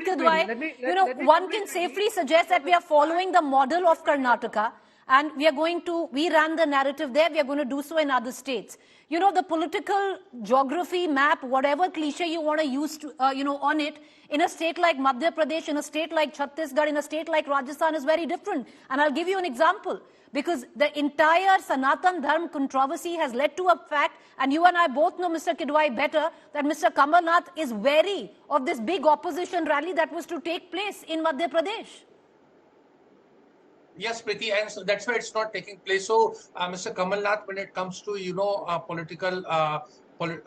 Kidwai, one can safely suggest that we are following the model of Karnataka, and we ran the narrative there, we are going to do so in other states. The political geography map, whatever cliche you want to use to, on it, in a state like Madhya Pradesh, in a state like Chhattisgarh, in a state like Rajasthan is very different. And I'll give you an example. Because the entire Sanatan Dharm controversy has led to a fact, and you and I both know, Mr. Kidwai, better, that Mr. Kamal Nath is wary of this big opposition rally that was to take place in Madhya Pradesh. Yes, Preeti, and so that's why it's not taking place. So, Mr. Kamal Nath, when it comes to,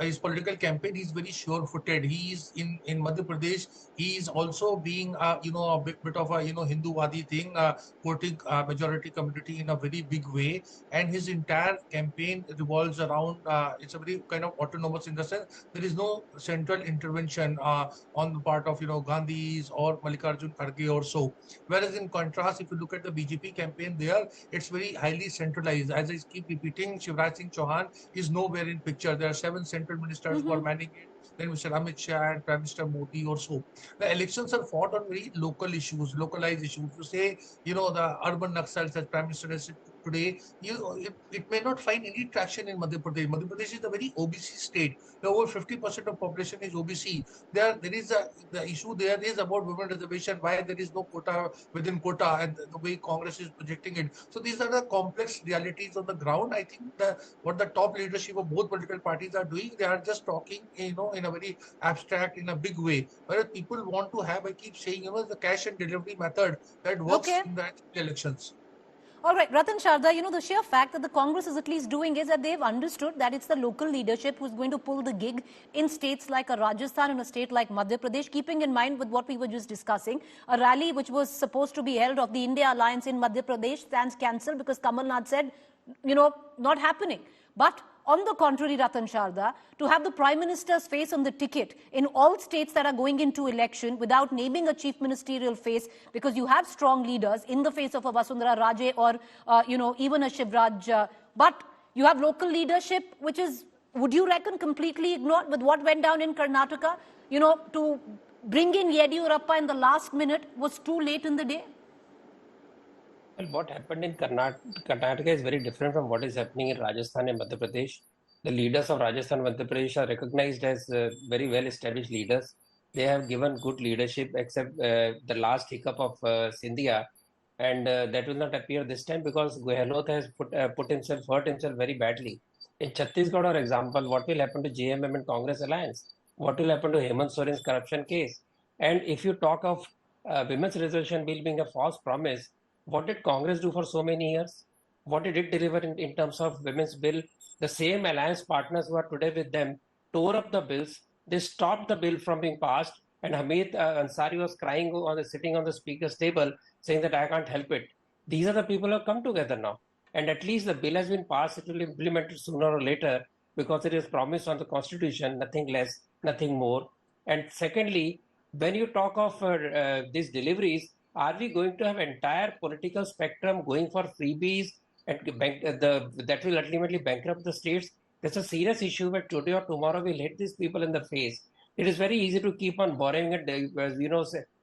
his political campaign, he's very sure-footed. He is in Madhya Pradesh. He is also being, a bit of a, Hindu-Wadi thing, voting majority community in a very big way. And his entire campaign revolves around, it's a very kind of autonomous in the sense, there is no central intervention on the part of, Gandhi's or Mallikarjun Kharge or so. Whereas in contrast, if you look at the BJP campaign there, it's very highly centralized. As I keep repeating, Shivraj Singh Chauhan is nowhere in picture. There are 7 central ministers who are managing it. Then Mr. Amit Shah and Prime Minister Modi or so. The elections are fought on very local issues, localized issues. You say, the urban Naxals, as Prime Minister has said today, it may not find any traction in Madhya Pradesh. Madhya Pradesh is a very OBC state. Over 50% of population is OBC. There is the issue there is about women reservation, why there is no quota within quota, and the way Congress is projecting it. So these are the complex realities on the ground. I think what the top leadership of both political parties are doing, they are just talking, in a very abstract, in a big way. Whereas people want to have, I keep saying, the cash and delivery method that works in the elections. All right, Ratan Sharda, the sheer fact that the Congress is at least doing is that they've understood that it's the local leadership who's going to pull the gig in states like Rajasthan and a state like Madhya Pradesh, keeping in mind with what we were just discussing. A rally which was supposed to be held of the India Alliance in Madhya Pradesh stands cancelled because Kamal Nath said, not happening. But on the contrary, Ratan Sharda, to have the Prime Minister's face on the ticket in all states that are going into election without naming a chief ministerial face, because you have strong leaders in the face of a Vasundhara Raje or, even a Shivraj, but you have local leadership, which is, would you reckon, completely ignored with what went down in Karnataka? To bring in Yediyurappa in the last minute was too late in the day. Well, what happened in Karnataka is very different from what is happening in Rajasthan and Madhya Pradesh. The leaders of Rajasthan and Madhya Pradesh are recognized as very well-established leaders. They have given good leadership, except the last hiccup of Scindia, and that will not appear this time because Gehlot has hurt himself very badly. In Chhattisgarh, for example, what will happen to JMM and Congress alliance? What will happen to Hemant Soren's corruption case? And if you talk of women's reservation bill being a false promise, what did Congress do for so many years? What did it deliver in terms of women's bill? The same alliance partners who are today with them tore up the bills. They stopped the bill from being passed. And Hamid Ansari was crying sitting on the speaker's table saying that I can't help it. These are the people who have come together now. And at least the bill has been passed. It will be implemented sooner or later because it is promised on the constitution, nothing less, nothing more. And secondly, when you talk of these deliveries, are we going to have entire political spectrum going for freebies and that will ultimately bankrupt the states? That's a serious issue where today or tomorrow we'll hit these people in the face. It is very easy to keep on borrowing and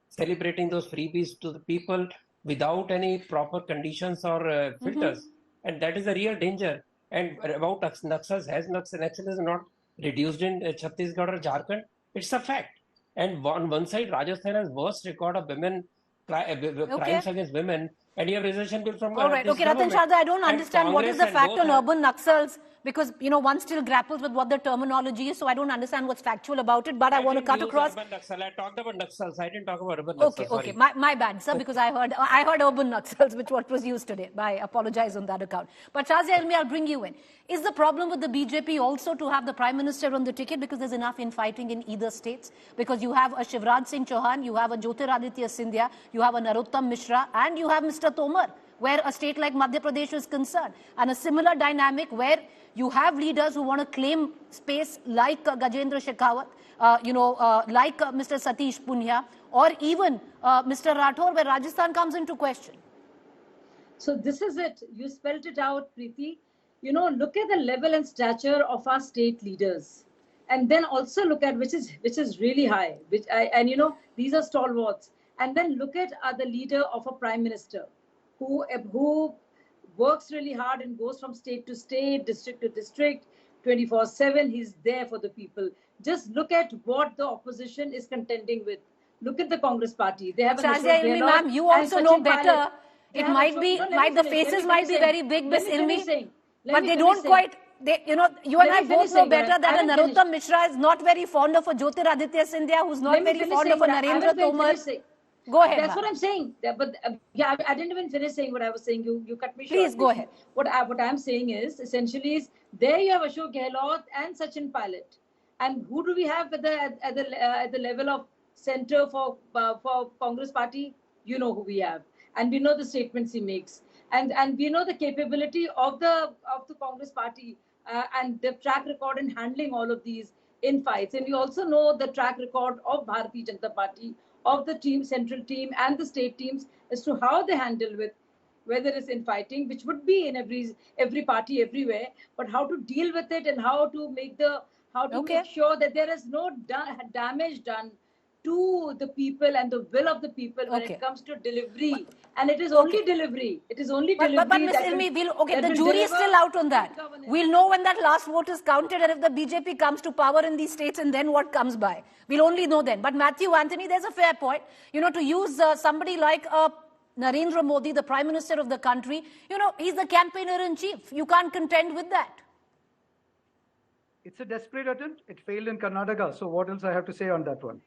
celebrating those freebies to the people without any proper conditions or filters. And that is a real danger. And about Naxals, Naxal is not reduced in Chhattisgarh or Jharkhand. It's a fact. And on one side, Rajasthan has worst record of women crimes against women, and you have reservation bill from all right. Okay, Ratan Sharda, I don't understand what is the fact on urban Naxals, because one still grapples with what the terminology is, so I don't understand what's factual about it, but I want to cut across. Urban Naxal. I talked about Naxals. I didn't talk about urban Naxals. Okay, my bad, sir, because I heard urban Naxals, which what was used today. I apologize on that account. But Shazia Elmi, I'll bring you in. Is the problem with the BJP also to have the Prime Minister on the ticket because there's enough infighting in either states? Because you have a Shivraj Singh Chauhan, you have a Jyotiraditya Scindia, you have a Narottam Mishra, and you have Mr. Tomar, where a state like Madhya Pradesh is concerned. And a similar dynamic where you have leaders who want to claim space like Gajendra Shekhawat, like Mr. Satish Punia, or even Mr. Rathore, where Rajasthan comes into question. So this is it. You spelled it out, Preeti. Look at the level and stature of our state leaders. and then also look at which is really high, and you know, these are stalwarts, and then look at the leader of a prime minister who works really hard and goes from state to state, district to district, 24/7. He's there for the people. Just look at what the opposition is contending with. Look at the Congress party. They have Shazia Ilmi, ma'am, you also know better. It might be, the faces might be very big, Miss Ilmi, but they don't quite. You and I both know better that a Narottam Mishra is not very fond of a Jyotiraditya Scindia, who's not very fond of a Narendra Tomar. Go ahead. That's what I'm saying. But yeah, I didn't even finish saying what I was saying. You cut me short. Please go ahead. What I'm saying is essentially is there you have Ashok Gehlot and Sachin Pilot, and who do we have at the level of center for Congress party? You know who we have, and we know the statements he makes, and we know the capability of the Congress party and the track record in handling all of these in fights, and we also know the track record of Bharatiya Janata Party, of the team, central team and the state teams, as to how they handle with, whether it's in fighting, which would be in every party everywhere, but how to deal with it and how to make make sure that there is no damage done to the people and the will of the people when it comes to delivery. And it is only delivery. It is only delivery. But Ms. Ilmi, the jury is still out on that. We'll know when that last vote is counted and if the BJP comes to power in these states and then what comes by. We'll only know then. But Matthew Anthony, there's a fair point. To use somebody like Narendra Modi, the Prime Minister of the country, he's the campaigner-in-chief. You can't contend with that. It's a desperate attempt. It failed in Karnataka. So what else I have to say on that one?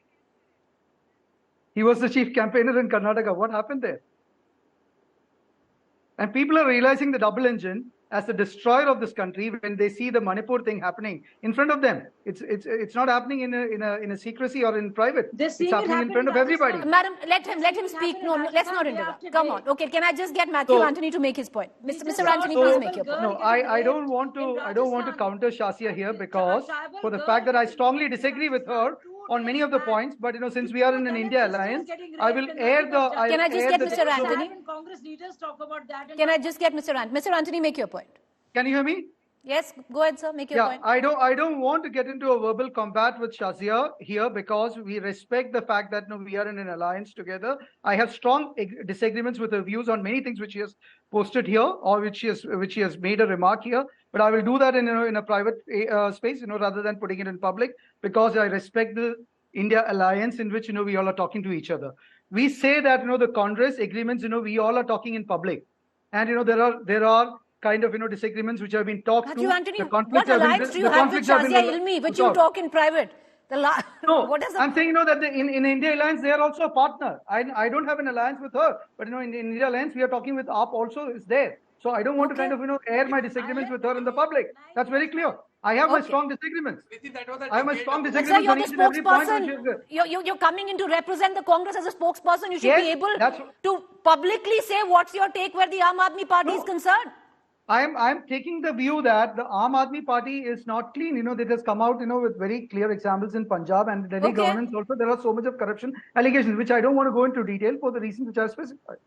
He was the chief campaigner in Karnataka. What happened there? And people are realizing the double engine as the destroyer of this country when they see the Manipur thing happening in front of them. It's not happening in a secrecy or in private. It's happening in front of everybody. Madam, let him speak. No, let's not interrupt. Come on. Okay, can I just get Matthew Anthony to make his point? Mr. Anthony, please make your point. No, I don't want to counter Shazia here because for the fact that I strongly disagree with her on many of the points, but since we are in an India alliance, I will air the. Can I just get Mr. Anthony? Congress leaders talk about that. Can I just get Mr. Anthony? Mr. Anthony, make your point. Can you hear me? Yes, go ahead, sir. Make your point. I don't want to get into a verbal combat with Shazia here because we respect the fact that we are in an alliance together. I have strong disagreements with her views on many things which she has posted here or which she has made a remark here. But I will do that in a private space, rather than putting it in public, because I respect the India alliance in which we all are talking to each other. We say that the Congress agreements, we all are talking in public, and there are kind of disagreements which have been talked Matthew to. Anthony, what alliance do you have with Shazia Ilmi, which you talk in private? No, I'm saying that in India alliance they are also a partner. I don't have an alliance with her, but in India alliance we are talking with AAP also is there. So I don't want to kind of air my disagreements with her in the public. That's very clear. I have my strong disagreements. I have my strong disagreements on each and every point. You're coming in to represent the Congress as a spokesperson. You should be able to publicly say what's your take where the Aam Aadmi Party is concerned. I'm taking the view that the Aam Aadmi Party is not clean. That has come out, with very clear examples in Punjab and Delhi governance also. There are so much of corruption allegations, which I don't want to go into detail for the reasons which are specified.